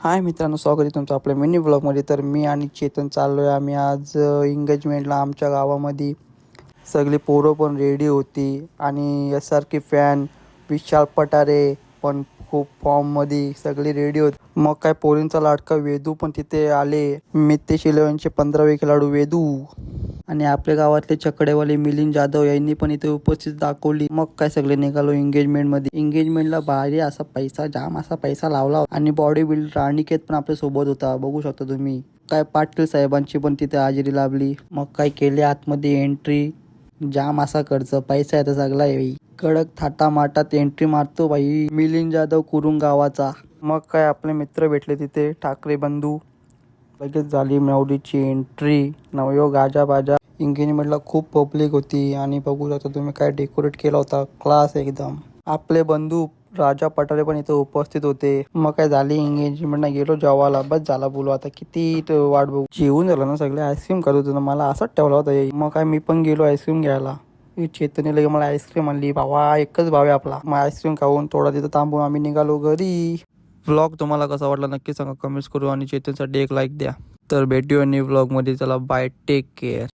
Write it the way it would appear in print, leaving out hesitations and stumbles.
हाय मित्रांनो, स्वागत आहे तुमचं आपल्या मिनी ब्लॉगमध्ये. तर मी आणि चेतन चाललो आहे आम्ही आज एंगेजमेंटला आमच्या गावामध्ये. सगळी पोरं पण रेडी होती आणि SRK फॅन विशाल पठारे पण खूप फॉर्ममध्ये सगळी रेडी होती. मग काय पोरींचा लाडका वेदू पण तिथे आले. मितेश 11चे 15वे खेळाडू वेदू आणि आपल्या गावातले छकडेवाले मिलिंद जाधव यांनी पण इथे उपस्थित दाखवली. मग काय सगळे निघालो एंगेजमेंटमध्ये. एंगेजमेंटला भारी असा पैसा, जाम असा पैसा लावला आणि बॉडी बिल्डर राणीकेत पण आपल्या सोबत होता, बघू शकता तुम्ही. काय पाटील साहेबांची पण तिथे हाजेरी लाभली. मग काय केले आतमध्ये एंट्री, जाम असा खर्च, पैसा येतो सगळा येई. कडक थाटा माटात एंट्री मारतो भाई मिलिंद जाधव कुरुंग गावाचा. मग काय आपले मित्र भेटले तिथे, ठाकरे बंधू. लगेच झाली माऊलीची एंट्री, नवयोग गाजा बाजा. एंगेजमेंटला खूप पब्लिक होती आणि बघू शकता तुम्ही काय डेकोरेट केला होता, क्लास एकदम. आपले बंधू राजा पठारे पण इथे उपस्थित होते. मग काय झाली एंगेजमेंटला गेलो जेवायला, बस झाला बोलू आता किती वाट बघू. जेवून झालं ना, सगळे आईस्क्रीम करत होते ना, मला असंच ठेवला होता. मग काय मी पण गेलो आईस्क्रीम घ्यायला. चेतने लगे मला आईस्क्रीम आणली. भावा एकच भाव आहे आपला. मग आईस्क्रीम खाऊन थोडा तिथं थांबून आम्ही निघालो घरी. व्लॉग तुम्हाला कसा वाटला नक्की सांगा कमेंट्स करू आणि चेतनसाठी एक लाईक द्या. तर भेटूया न्यू व्लॉगमध्ये. चला बाय, टेक केअर.